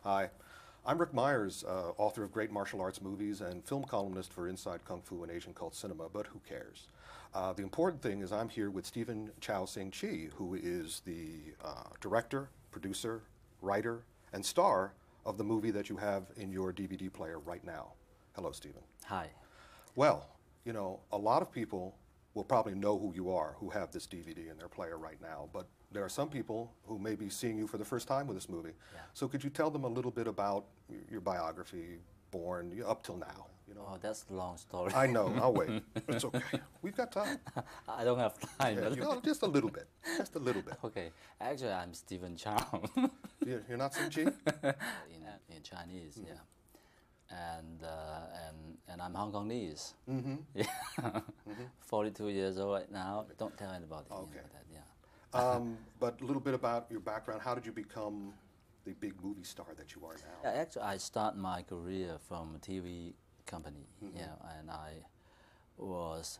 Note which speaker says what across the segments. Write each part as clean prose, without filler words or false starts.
Speaker 1: Hi, I'm Ric Meyers, author of great martial arts movies and film columnist for Inside Kung Fu and Asian Cult Cinema, but who cares? The important thing is I'm here with Stephen Chow Sing Chi, who is the director, producer, writer, and star of the movie that you have in your DVD player right now. Hello, Stephen.
Speaker 2: Hi.
Speaker 1: Well, you know, a lot of people will probably know who you are who have this DVD in their player right now, but there are some people who may be seeing you for the first time with this movie.
Speaker 2: Yeah.
Speaker 1: So could you tell them a little bit about your biography, born up till now? You know?
Speaker 2: Oh, that's a long story.
Speaker 1: I know. I'll wait. It's okay. We've got time.
Speaker 2: I don't have time.
Speaker 1: Yeah, no, just a little bit. Just a little bit.
Speaker 2: Okay. Actually, I'm Stephen Chow.
Speaker 1: You're not Sing Chi?
Speaker 2: in Chinese, yeah. And I'm Hong Kongese.
Speaker 1: Mm-hmm.
Speaker 2: Yeah. 42 years old right now. Don't tell anybody.
Speaker 1: Okay.
Speaker 2: You know that, yeah.
Speaker 1: But a little bit about your background. How did you become the big movie star that you are now?
Speaker 2: Yeah, actually, I started my career from a TV company, yeah, and I was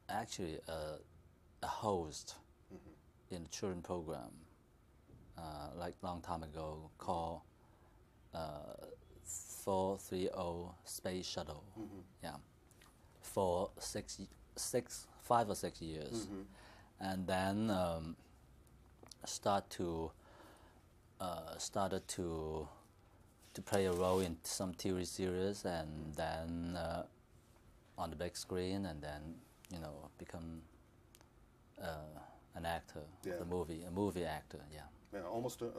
Speaker 2: actually a host in a children program, like long time ago, called 430 Space Shuttle, yeah, for 5 or 6 years, and then started to play a role in some TV series, and then on the big screen, and then become an actor,
Speaker 1: Yeah.
Speaker 2: a movie actor, yeah.
Speaker 1: Yeah, almost an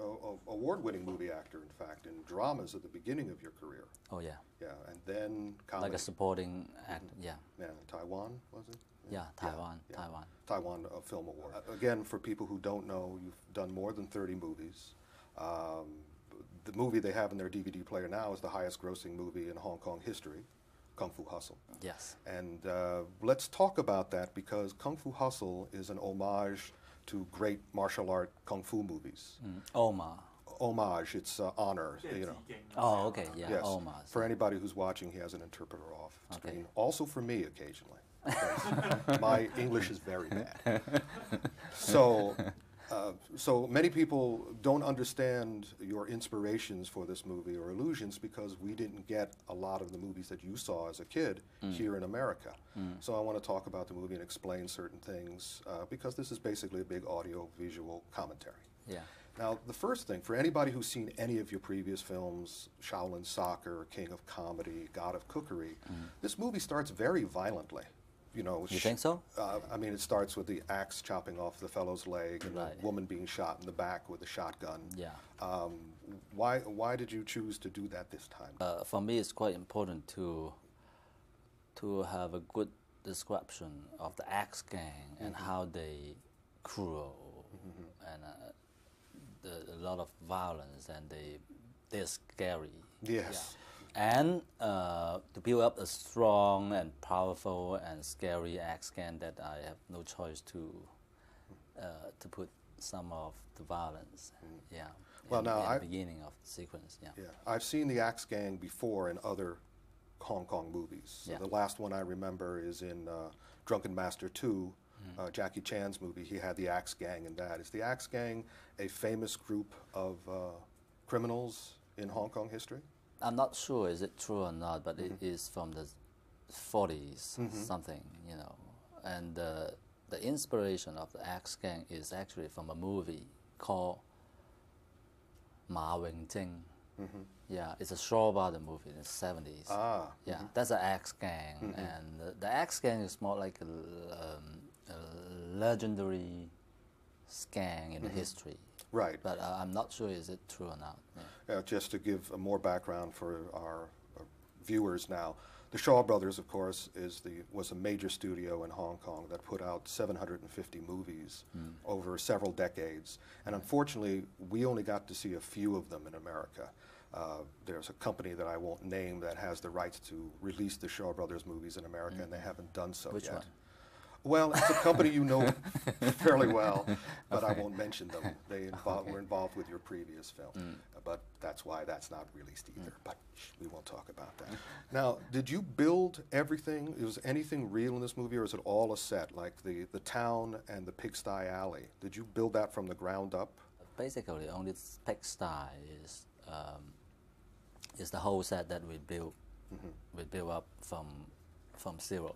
Speaker 1: award-winning movie actor, in fact, in dramas at the beginning of your career.
Speaker 2: Oh yeah.
Speaker 1: Yeah, and then comedy.
Speaker 2: Like a supporting actor, yeah.
Speaker 1: Yeah, Taiwan, was it?
Speaker 2: Yeah, Taiwan,
Speaker 1: yeah.
Speaker 2: Taiwan.
Speaker 1: Taiwan Film Award. Again, for people who don't know, you've done more than 30 movies. The movie they have in their DVD player now is the highest grossing movie in Hong Kong history, Kung Fu Hustle.
Speaker 2: Yes.
Speaker 1: And let's talk about that, because Kung Fu Hustle is an homage to great martial art Kung Fu movies. Homage, it's honor, you know.
Speaker 2: Oh, okay, yeah,
Speaker 1: Yes.
Speaker 2: homage.
Speaker 1: For anybody who's watching, he has an interpreter off
Speaker 2: Okay.
Speaker 1: screen. Also for me occasionally. My English is very bad. So many people don't understand your inspirations for this movie or illusions because we didn't get a lot of the movies that you saw as a kid here in America. So I want to talk about the movie and explain certain things because this is basically a big audio-visual commentary.
Speaker 2: Yeah.
Speaker 1: Now, the first thing, for anybody who's seen any of your previous films, Shaolin Soccer, King of Comedy, God of Cookery, this movie starts very violently. You know,
Speaker 2: You think so?
Speaker 1: I mean, it starts with the axe chopping off the fellow's leg and
Speaker 2: Right.
Speaker 1: the woman being shot in the back with a shotgun.
Speaker 2: Yeah.
Speaker 1: Why did you choose to do that this time?
Speaker 2: For me, it's quite important to have a good description of the Axe Gang and how they cruel and a lot of violence, and they're scary.
Speaker 1: Yes.
Speaker 2: Yeah. And to build up a strong and powerful and scary Axe Gang, that I have no choice to put some of the violence. Yeah.
Speaker 1: Well, now
Speaker 2: in the beginning of the sequence. Yeah.
Speaker 1: Yeah, I've seen the Axe Gang before in other Hong Kong movies. So
Speaker 2: Yeah.
Speaker 1: the last one I remember is in Drunken Master 2, Jackie Chan's movie. He had the Axe Gang in that. Is the Axe Gang a famous group of criminals in Hong Kong history?
Speaker 2: I'm not sure is it true or not, but it is from the 40s something, you know. And the inspiration of the Axe Gang is actually from a movie called Ma Wing Jing. Yeah, it's a Shaw Brothers movie in the 70s.
Speaker 1: Ah.
Speaker 2: Yeah, that's an Axe Gang, and the Axe Gang is more like a legendary gang in the history.
Speaker 1: Right.
Speaker 2: But I'm not sure is it true or not. Yeah.
Speaker 1: Just to give more background for our viewers now, the Shaw Brothers, of course, was a major studio in Hong Kong that put out 750 movies over several decades. And unfortunately, we only got to see a few of them in America. There's a company that I won't name that has the rights to release the Shaw Brothers movies in America, and they haven't done so
Speaker 2: Which
Speaker 1: yet.
Speaker 2: one?
Speaker 1: Well, it's a company you know fairly well, but I won't mention them. They were involved with your previous film, but that's why that's not released either. But we won't talk about that. Now, did you build everything? Was anything real in this movie, or is it all a set, like the town and the pigsty alley? Did you build that from the ground up?
Speaker 2: Basically, only pigsty is is the whole set that we built. We built up from zero,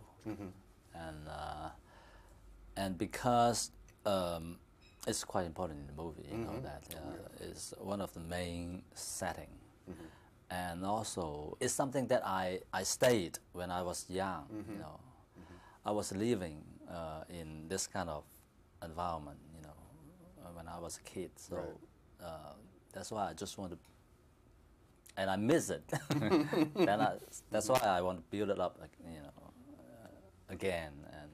Speaker 2: and because it's quite important in the movie, you know that is one of the main setting, and also it's something that I stayed when I was young. You know, I was living in this kind of environment. You know, when I was a kid, so that's why I just want to. And I miss it. That's why I want to build it up, you know, again. And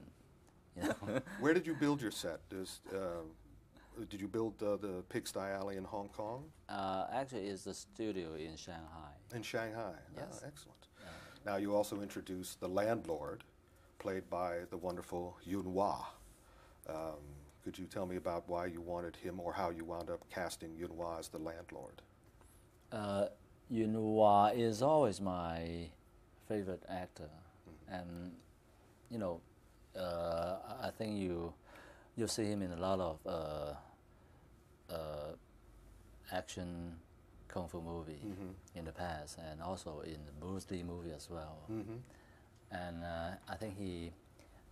Speaker 2: you know.
Speaker 1: Where did you build your set? Did you build the Pigsty Alley in Hong Kong?
Speaker 2: Actually, it's the studio in Shanghai.
Speaker 1: In Shanghai.
Speaker 2: Yes.
Speaker 1: Excellent. Now you also introduced the landlord, played by the wonderful Yuen Wah. Could you tell me about why you wanted him, or how you wound up casting Yuen Wah as the landlord?
Speaker 2: Yuen Wah is always my favorite actor, and you know, I think you see him in a lot of action kung fu movie in the past, and also in the Bruce Lee movie as well. And I think he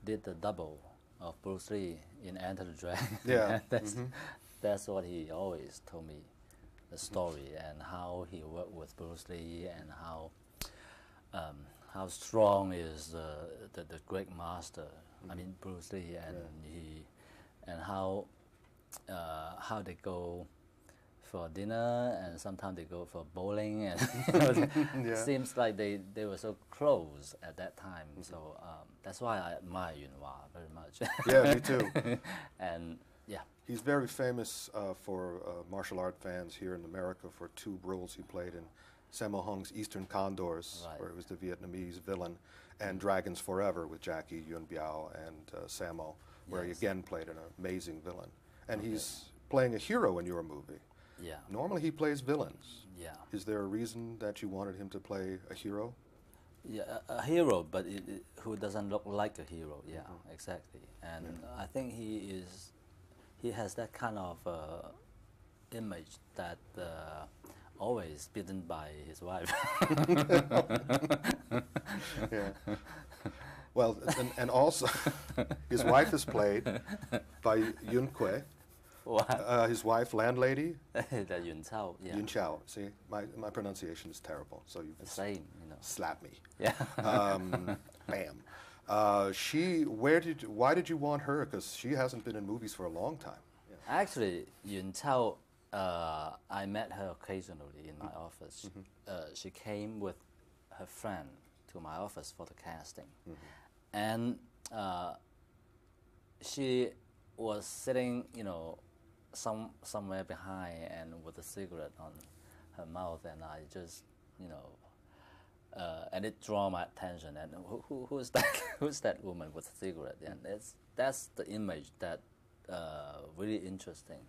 Speaker 2: did the double of Bruce Lee in Enter the Dragon.
Speaker 1: Yeah,
Speaker 2: that's what he always told me. The story and how he worked with Bruce Lee, and how strong is the great master. I mean Bruce Lee, and how they go for dinner, and sometimes they go for bowling, and it seems like they were so close at that time. So that's why I admire Yuen Wah very much.
Speaker 1: Yeah, me too.
Speaker 2: And yeah.
Speaker 1: He's very famous for martial art fans here in America for two roles he played in Sammo Hung's Eastern Condors, where he was the Vietnamese villain, and Dragons Forever with Jackie, Yuen Biao, and Sammo, where he again played an amazing villain. And he's playing a hero in your movie.
Speaker 2: Yeah.
Speaker 1: Normally he plays villains.
Speaker 2: Yeah.
Speaker 1: Is there a reason that you wanted him to play a hero?
Speaker 2: Yeah, a hero, but who doesn't look like a hero. Yeah, exactly. And I think he has that kind of image that always beaten by his wife.
Speaker 1: Yeah. Well, and also his wife is played by Yun Kwe. His wife, landlady.
Speaker 2: The Yun Chao. Yeah.
Speaker 1: Yun Chao. See, my pronunciation is terrible, so you
Speaker 2: same, you know.
Speaker 1: Slap me.
Speaker 2: Yeah.
Speaker 1: Bam. Why did you want her? Because she hasn't been in movies for a long time. Yeah.
Speaker 2: Actually, Yun Chao, I met her occasionally in my office. She came with her friend to my office for the casting, and she was sitting, you know, somewhere behind and with a cigarette on her mouth, and I just, you know, and it drew my attention. And who's that? Who's that woman with a cigarette? And that's the image that really interesting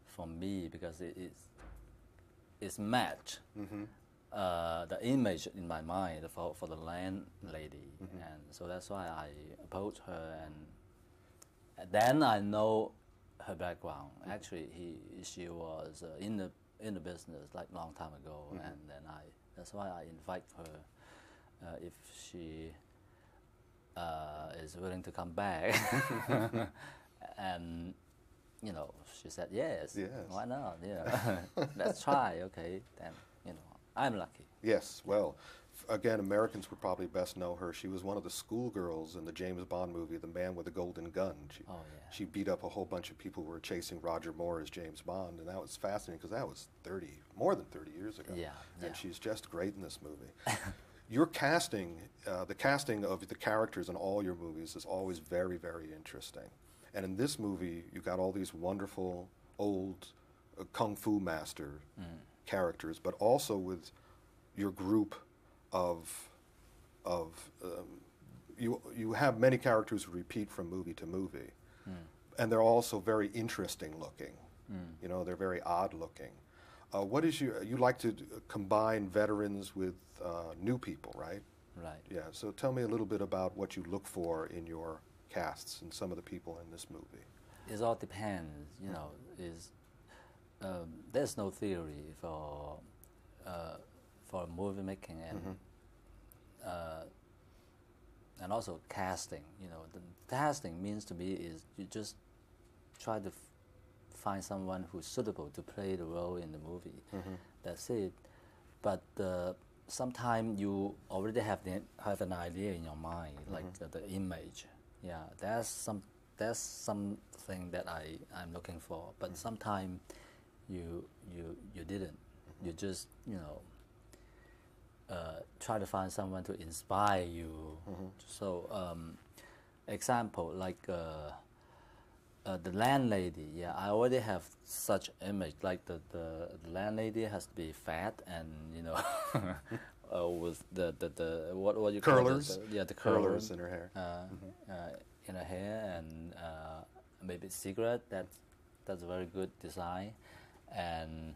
Speaker 2: for me, because it's matched the image in my mind for the landlady, and so that's why I approached her, and then I know her background. Actually, she was in the business like long time ago, and then that's why I invite her if she is willing to come back. And you know, she said yes. Why not? Yeah, let's try. Okay, then, you know, I'm lucky.
Speaker 1: Yes. Well, again, Americans would probably best know her. She was one of the schoolgirls in the James Bond movie, The Man with the Golden Gun. She beat up a whole bunch of people who were chasing Roger Moore as James Bond, and that was fascinating because that was more than 30 years ago.
Speaker 2: Yeah.
Speaker 1: And she's just great in this movie. Your casting, the casting of the characters in all your movies is always very, very interesting. And in this movie, you got all these wonderful old kung fu master characters, but also with your group of you have many characters who repeat from movie to movie, and they're also very interesting looking. You know, they're very odd looking. What is you like to combine veterans with new people, right?
Speaker 2: Right.
Speaker 1: Yeah. So tell me a little bit about what you look for in your casts and some of the people in this movie.
Speaker 2: It all depends. You know, there's no theory for movie making and also casting. You know, the casting means to me is you just try to find someone who's suitable to play the role in the movie. That's it. But sometimes you already have an idea in your mind, like the image. Yeah, that's something that I'm looking for. But sometimes you didn't. You just try to find someone to inspire you. So example like the landlady. Yeah, I already have such image. Like the landlady has to be fat and with the what you
Speaker 1: curlers.
Speaker 2: Call it? The
Speaker 1: curlers in her hair.
Speaker 2: In her hair and maybe cigarette. That's a very good design, and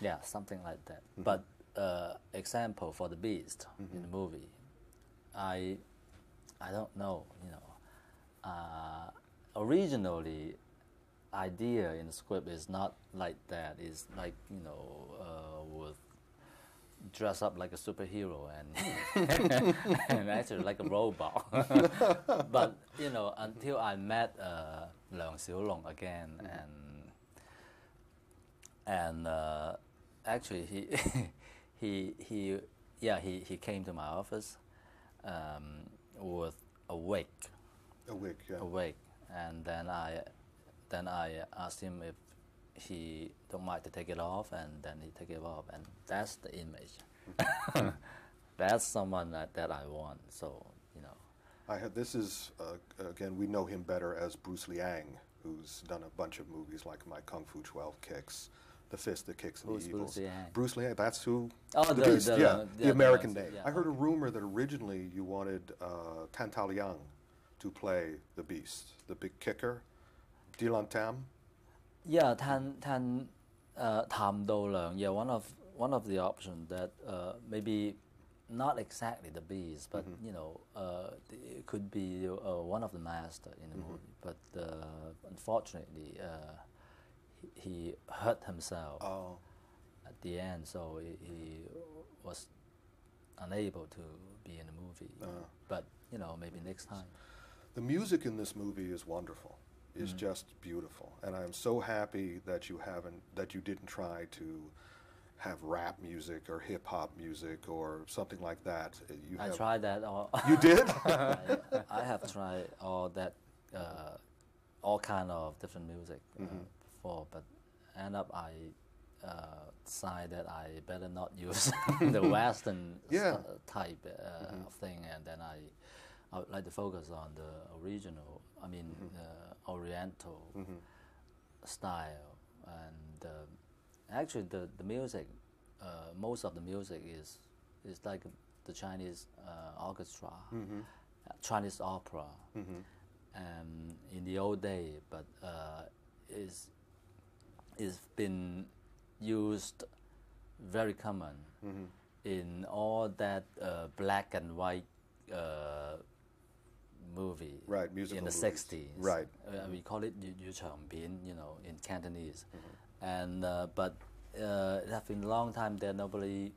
Speaker 2: yeah, something like that. But example for the beast in the movie, I don't know. Originally, idea in the script is not like that. It's like with dress up like a superhero and and actually like a robot. But until I met Leung Xiaolong again, and actually he came to my office with a wig.
Speaker 1: A wig, yeah.
Speaker 2: A wig, and then I asked him if he don't mind to take it off, and then he take it off, and that's the image. That's someone that I want. So
Speaker 1: This is again, we know him better as Bruce Liang, who's done a bunch of movies like My Kung Fu 12 Kicks, The Fist That Kicks and the Evils.
Speaker 2: Bruce Liang?
Speaker 1: Bruce Liang, that's who.
Speaker 2: Oh,
Speaker 1: the Beast, the American name.
Speaker 2: Yeah.
Speaker 1: I heard a rumor that originally you wanted Tan Tao Liang to play the Beast, the big kicker, Dilan Tam.
Speaker 2: Yeah, Tam Do Leung. Yeah, one of the options that maybe not exactly the Beast, but it could be one of the master in the movie. But unfortunately, he hurt himself at the end, so he was unable to be in the movie. But maybe next time.
Speaker 1: The music in this movie is wonderful. Is just beautiful, and I'm so happy that you didn't try to have rap music or hip hop music or something like that.
Speaker 2: I tried that all.
Speaker 1: You did?
Speaker 2: I have tried all that, all kind of different music before, but end up I decided that I better not use the Western type of thing, and then I would like to focus on the original. I mean, Oriental style, and actually the music, most of the music is like the Chinese orchestra, Chinese opera, and in the old day, but is been used very common in all that black and white movie,
Speaker 1: right, musical
Speaker 2: in the
Speaker 1: movies.
Speaker 2: 60s.
Speaker 1: Right.
Speaker 2: We call it Yu Chang Bin, in Cantonese. And but it has been a long time that nobody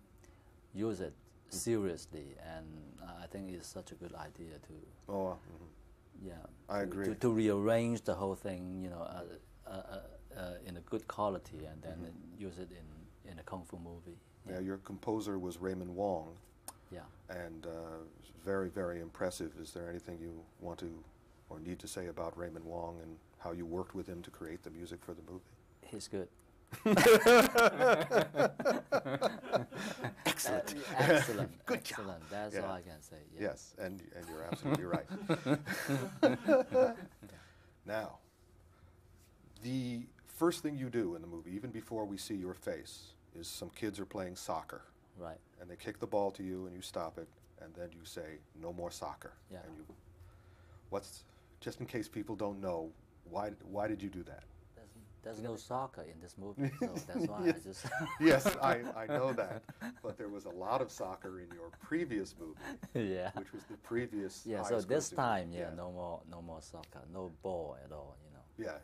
Speaker 2: use it seriously, and I think it's such a good idea to. Yeah.
Speaker 1: I agree.
Speaker 2: To rearrange the whole thing, in a good quality, and then use it in a kung fu movie.
Speaker 1: Yeah, your composer was Raymond Wong.
Speaker 2: Yeah.
Speaker 1: And very, very impressive. Is there anything you want to or need to say about Raymond Wong and how you worked with him to create the music for the movie?
Speaker 2: He's good.
Speaker 1: Excellent.
Speaker 2: Excellent.
Speaker 1: Good
Speaker 2: excellent.
Speaker 1: job.
Speaker 2: That's all I can say. Yeah.
Speaker 1: Yes, and you're absolutely right. Now, the first thing you do in the movie, even before we see your face, is some kids are playing soccer.
Speaker 2: Right.
Speaker 1: And they kick the ball to you, and you stop it, and then you say, "No more soccer."
Speaker 2: Yeah.
Speaker 1: And just in case people don't know, why did you do that?
Speaker 2: There's no soccer in this movie, so that's why
Speaker 1: Yes.
Speaker 2: I just.
Speaker 1: Yes, I know that, but there was a lot of soccer in your previous movie,
Speaker 2: Yeah.
Speaker 1: which was the previous.
Speaker 2: Yeah.
Speaker 1: highest
Speaker 2: So this
Speaker 1: grossing
Speaker 2: time,
Speaker 1: movie.
Speaker 2: no more soccer, no ball at all.
Speaker 1: Yeah,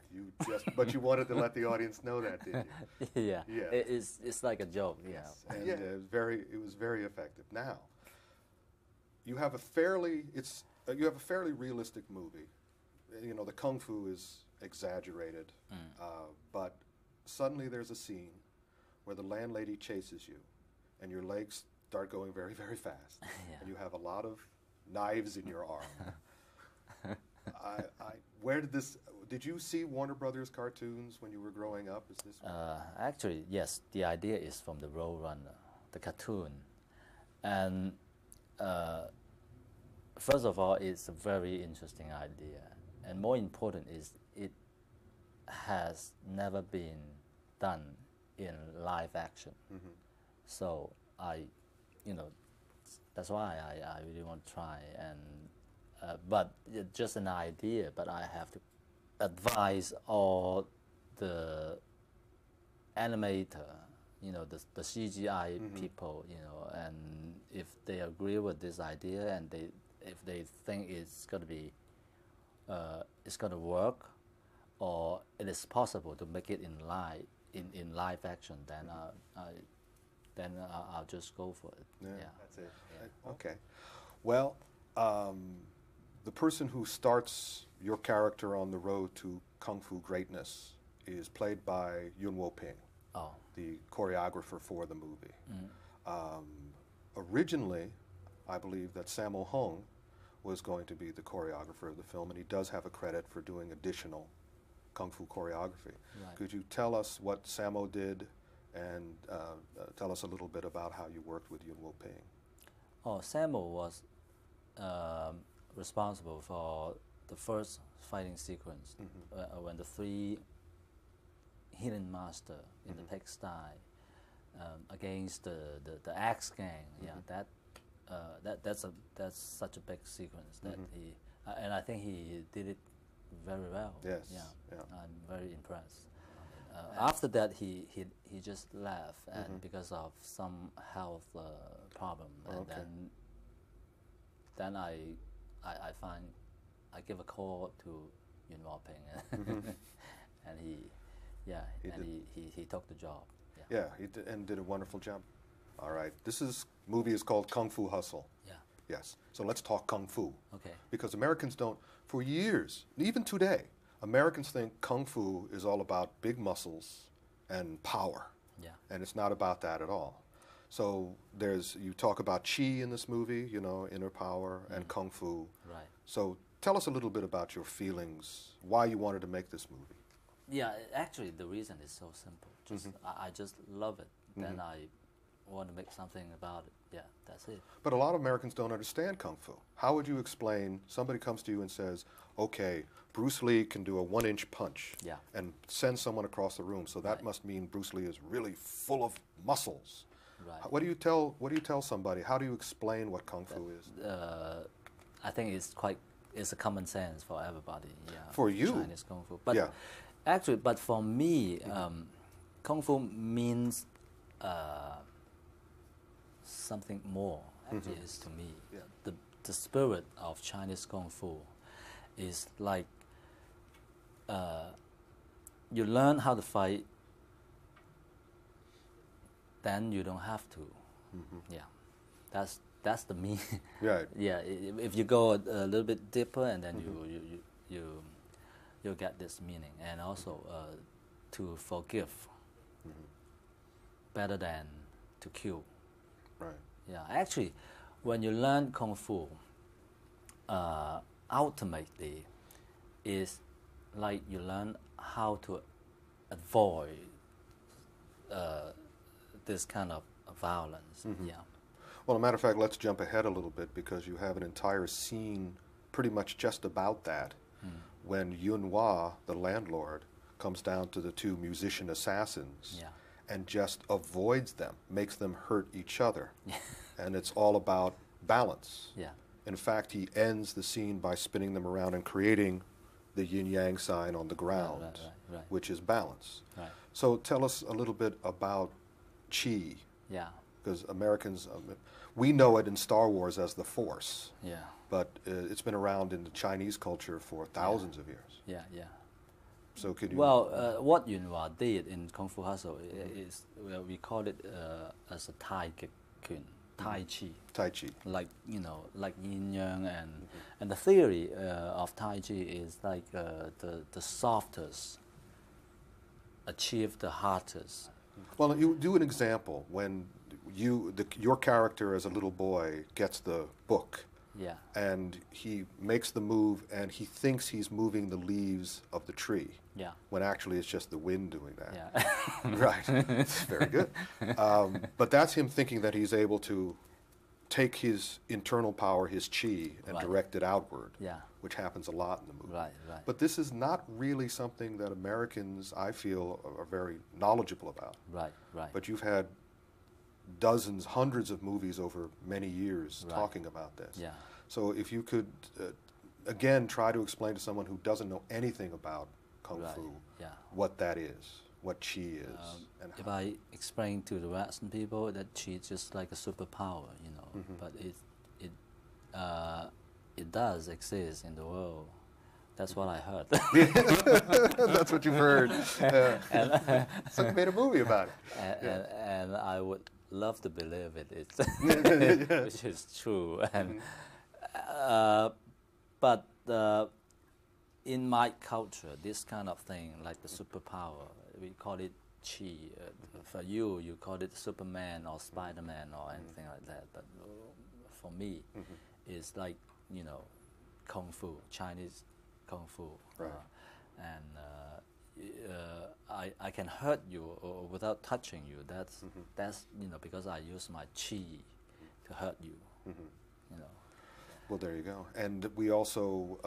Speaker 1: but you wanted to let the audience know that, didn't you?
Speaker 2: Yeah.
Speaker 1: Yeah.
Speaker 2: It's like a joke. Yeah.
Speaker 1: And it was very effective. Now, you have a fairly realistic movie. You know, the kung fu is exaggerated, but suddenly there's a scene where the landlady chases you, and your legs start going very, very fast, and you have a lot of knives in your arm. Where did you see Warner Brothers cartoons when you were growing up? Is this?
Speaker 2: Actually, yes. The idea is from the Roadrunner, the cartoon, and first of all, it's a very interesting idea, and more important is it has never been done in live action. So that's why I really want to try. And but it's just an idea. But I have to advise all the animator, the CGI people, and if they agree with this idea and if they think it's going to be, it's going to work, or it is possible to make it in live action, then I'll just go for it.
Speaker 1: Yeah. That's it. Yeah. Okay. Well, the person who starts your character on the road to Kung Fu greatness is played by Yuen Wo-ping, the choreographer for the movie. Originally, I believe that Sammo Hung was going to be the choreographer of the film, and he does have a credit for doing additional Kung Fu choreography.
Speaker 2: Right.
Speaker 1: Could you tell us what Sammo did, and tell us a little bit about how you worked with Yuen Wo-ping?
Speaker 2: Sammo was responsible for the first fighting sequence when the three hidden master in the pigsty against the axe gang. That's such a big sequence that he and I think he did it very well.
Speaker 1: Yes.
Speaker 2: Yeah. I'm very impressed. After that, he just left, and because of some health problem, and then I give a call to Yuen Wo-ping, and he took the job.
Speaker 1: Yeah, he did a wonderful job. All right, movie is called Kung Fu Hustle.
Speaker 2: Yeah.
Speaker 1: Yes. So let's talk Kung Fu.
Speaker 2: Okay.
Speaker 1: Because Americans don't, for years, even today, Americans think Kung Fu is all about big muscles and power.
Speaker 2: Yeah.
Speaker 1: And it's not about that at all. So you talk about Qi in this movie, inner power, and Kung Fu.
Speaker 2: Right.
Speaker 1: So tell us a little bit about your feelings, why you wanted to make this movie.
Speaker 2: Yeah, actually the reason is so simple. Just I just love it. Then I want to make something about it. Yeah, that's it.
Speaker 1: But a lot of Americans don't understand Kung Fu. How would you explain, somebody comes to you and says, okay, Bruce Lee can do a 1-inch punch and send someone across the room, so that must mean Bruce Lee is really full of muscles.
Speaker 2: Right.
Speaker 1: What do you tell somebody? How do you explain what Kung Fu is?
Speaker 2: I think it's a common sense for everybody. Yeah.
Speaker 1: For you?
Speaker 2: Chinese Kung Fu. But actually, for me, Kung Fu means something more, actually, is to me. Yeah. The spirit of Chinese Kung Fu is like you learn how to fight, then you don't have to. Yeah, that's the meaning.
Speaker 1: Right.
Speaker 2: Yeah, if you go a little bit deeper, and then you get this meaning, and also to forgive better than to kill.
Speaker 1: Right.
Speaker 2: Yeah, actually, when you learn Kung Fu, ultimately, is like you learn how to avoid this kind of violence. Yeah.
Speaker 1: Well, as a matter of fact, let's jump ahead a little bit, because you have an entire scene pretty much just about that. When Yuen Hua, the landlord, comes down to the two musician assassins and just avoids them, makes them hurt each other. And it's all about balance.
Speaker 2: Yeah.
Speaker 1: In fact, he ends the scene by spinning them around and creating the yin-yang sign on the ground,
Speaker 2: right.
Speaker 1: which is balance.
Speaker 2: Right.
Speaker 1: So tell us a little bit about Qi.
Speaker 2: Yeah.
Speaker 1: Because Americans, we know it in Star Wars as the Force.
Speaker 2: Yeah.
Speaker 1: But it's been around in the Chinese culture for thousands of years.
Speaker 2: Yeah.
Speaker 1: So could you?
Speaker 2: Well, what Yunhua did in Kung Fu Hustle is, well, we call it as a Tai Kun, Tai Chi.
Speaker 1: Tai Chi.
Speaker 2: Like, like yin yang, and the theory of Tai Chi is like the softest achieve the hardest.
Speaker 1: Well, you do an example when your character as a little boy gets the book.
Speaker 2: Yeah.
Speaker 1: And he makes the move, and he thinks he's moving the leaves of the tree.
Speaker 2: Yeah.
Speaker 1: When actually it's just the wind doing that.
Speaker 2: Yeah.
Speaker 1: Right. Very good. But that's him thinking that he's able to take his internal power, his chi, and direct it outward.
Speaker 2: Yeah.
Speaker 1: Which happens a lot in the movie.
Speaker 2: Right. Right.
Speaker 1: But this is not really something that Americans, I feel, are very knowledgeable about.
Speaker 2: Right. Right.
Speaker 1: But you've had dozens, hundreds of movies over many years talking about this.
Speaker 2: Yeah.
Speaker 1: So if you could, again, try to explain to someone who doesn't know anything about Kung Fu what that is, what Qi is. And
Speaker 2: if I explain to the Western people that Qi is just like a superpower, but it does exist in the world. That's what I heard.
Speaker 1: That's what you've heard. So you made a movie about it.
Speaker 2: And I would love to believe it, which is true. And but in my culture, this kind of thing, like the superpower, we call it Qi. For you, you call it Superman or Spider-Man or anything like that. But for me, it's like, Kung Fu, Chinese Kung Fu.
Speaker 1: Right.
Speaker 2: I can hurt you without touching you. That's because I use my Qi to hurt you.
Speaker 1: Well, there you go. And we also,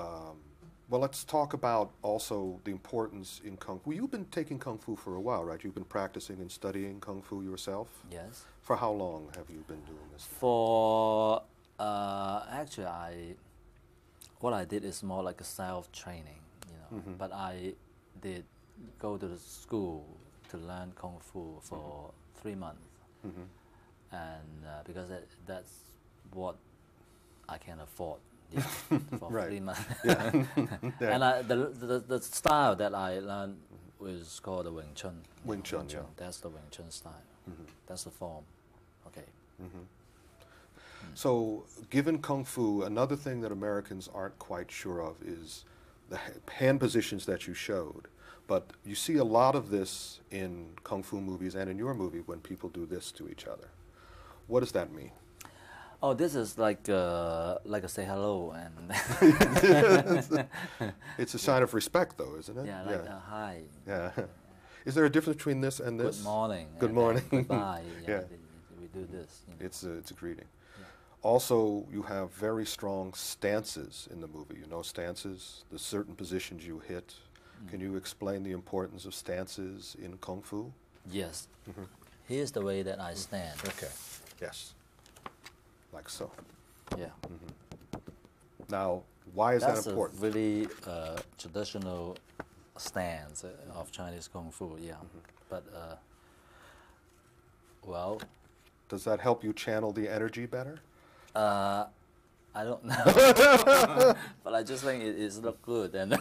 Speaker 1: well, let's talk about also the importance in Kung Fu. You've been taking Kung Fu for a while, right? You've been practicing and studying Kung Fu yourself?
Speaker 2: Yes.
Speaker 1: For how long have you been doing this?
Speaker 2: For, actually, what I did is more like a self-training, But I did go to the school to learn Kung Fu for 3 months. And because that's what I can afford for 3 months.
Speaker 1: Yeah.
Speaker 2: And the style that I learned was called the Wing Chun.
Speaker 1: Wing Chun, yeah.
Speaker 2: That's the Wing Chun style. That's the form. Okay.
Speaker 1: So, given Kung Fu, another thing that Americans aren't quite sure of is the hand positions that you showed. But you see a lot of this in Kung Fu movies and in your movie when people do this to each other. What does that mean?
Speaker 2: Oh, this is like a say hello and.
Speaker 1: It's a sign of respect, though, isn't it?
Speaker 2: Yeah, like a hi.
Speaker 1: Yeah. Is there a difference between this and this?
Speaker 2: Good morning.
Speaker 1: Good morning.
Speaker 2: Goodbye.
Speaker 1: Yeah.
Speaker 2: We do this.
Speaker 1: It's a greeting. Yeah. Also, you have very strong stances in the movie. You know stances, the certain positions you hit. Can you explain the importance of stances in Kung Fu?
Speaker 2: Yes. Here's the way that I stand.
Speaker 1: Okay. Yes. Like so.
Speaker 2: Yeah.
Speaker 1: Now, why is that important?
Speaker 2: That's a really traditional stance of Chinese Kung Fu, yeah. But, well...
Speaker 1: Does that help you channel the energy better?
Speaker 2: I don't know. But I just think it looks good. And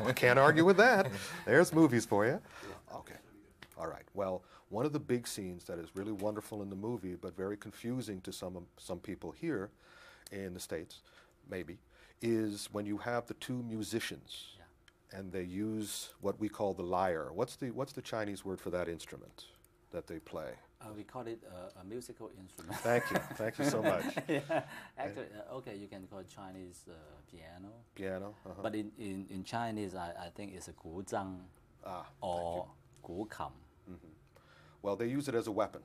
Speaker 1: we can't argue with that. There's movies for you. Okay. All right. Well, one of the big scenes that is really wonderful in the movie, but very confusing to some people here in the States, maybe, is when you have the two musicians, and they use what we call the lyre. What's the Chinese word for that instrument that they play?
Speaker 2: We call it a musical instrument.
Speaker 1: Thank you. Thank you so much.
Speaker 2: Yeah. Actually, okay, you can call it Chinese piano.
Speaker 1: Piano.
Speaker 2: But in Chinese, I think it's a guzhang or gukam.
Speaker 1: Well, they use it as a weapon.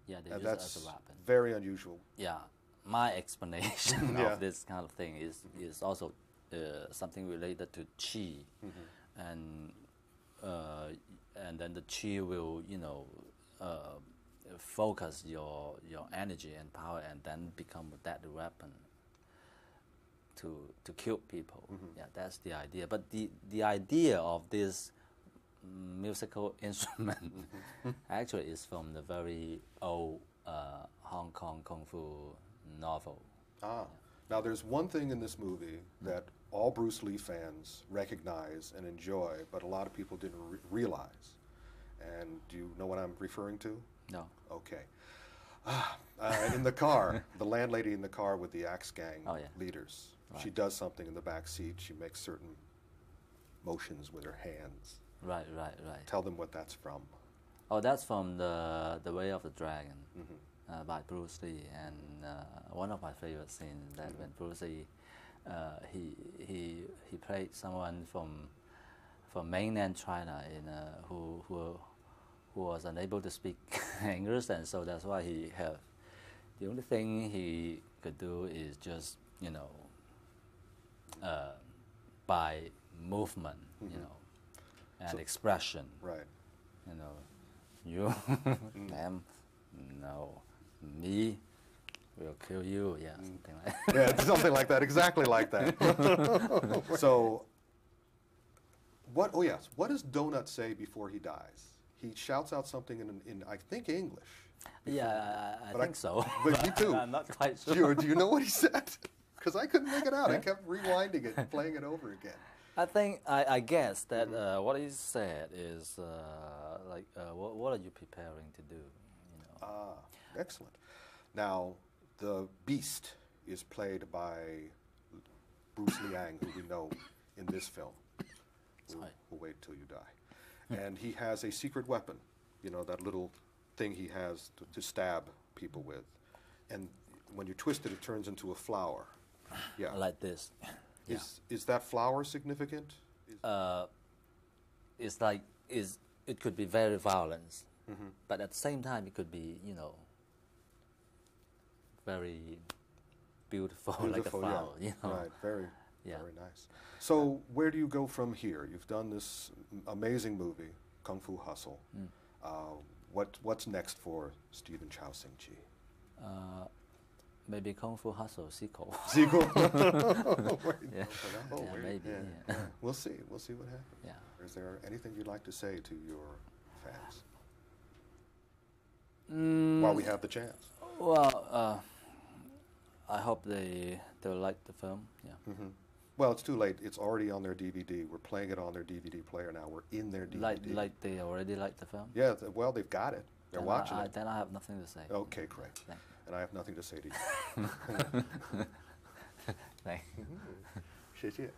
Speaker 2: Yeah, they use it as a weapon.
Speaker 1: Very unusual.
Speaker 2: Yeah, my explanation of this kind of thing is also something related to qi, and then the qi will focus your energy and power, and then become that weapon to kill people. Yeah, that's the idea. But the idea of this musical instrument actually is from the very old Hong Kong Kung Fu novel.
Speaker 1: Now there's one thing in this movie that all Bruce Lee fans recognize and enjoy, but a lot of people didn't realize. And do you know what I'm referring to?
Speaker 2: No.
Speaker 1: Okay. In the car, the landlady in the car with the Axe Gang leaders, she does something in the back seat. She makes certain motions with her hands.
Speaker 2: Right.
Speaker 1: Tell them what that's from.
Speaker 2: Oh, that's from the Way of the Dragon by Bruce Lee, and one of my favorite scenes that when Bruce Lee he played someone from mainland China who was unable to speak English, and so that's why the only thing he could do is just by movement, and expression.
Speaker 1: Right.
Speaker 2: You, them, no, me, will kill you. Yeah, something like that.
Speaker 1: Yeah, something like that. Exactly like that. So, what? Oh yes. What does Donut say before he dies? He shouts out something in I think English.
Speaker 2: Yeah, I think so.
Speaker 1: But you too.
Speaker 2: I'm not quite sure.
Speaker 1: Do you know what he said? Because I couldn't make it out. I kept rewinding it and playing it over again.
Speaker 2: I guess that what he said is what are you preparing to do?
Speaker 1: Excellent. Now, the Beast is played by Bruce Liang, who we know in this film. We'll wait till you die. And he has a secret weapon, that little thing he has to stab people with. And when you twist it, it turns into a flower. Yeah.
Speaker 2: Like this.
Speaker 1: Is that flower significant?
Speaker 2: It's like it could be very violent, but at the same time it could be very beautiful, like a flower.
Speaker 1: Yeah. Right. Very nice. So where do you go from here? You've done this amazing movie, Kung Fu Hustle. What's next for Stephen Chow Sing Chi?
Speaker 2: Maybe Kung Fu Hustle sequel.
Speaker 1: Sequel?
Speaker 2: Maybe. Yeah.
Speaker 1: We'll see. We'll see what happens.
Speaker 2: Yeah.
Speaker 1: Is there anything you'd like to say to your fans while we have the chance?
Speaker 2: Well, I hope they'll like the film. Yeah.
Speaker 1: Well, it's too late. It's already on their DVD. We're playing it on their DVD player now. We're in their DVD.
Speaker 2: Like they already like the film?
Speaker 1: Yeah. Well, they've got it. They're watching it.
Speaker 2: Then I have nothing to say.
Speaker 1: Okay, great.
Speaker 2: Thank you.
Speaker 1: And I have nothing to say to you.
Speaker 2: 谢谢。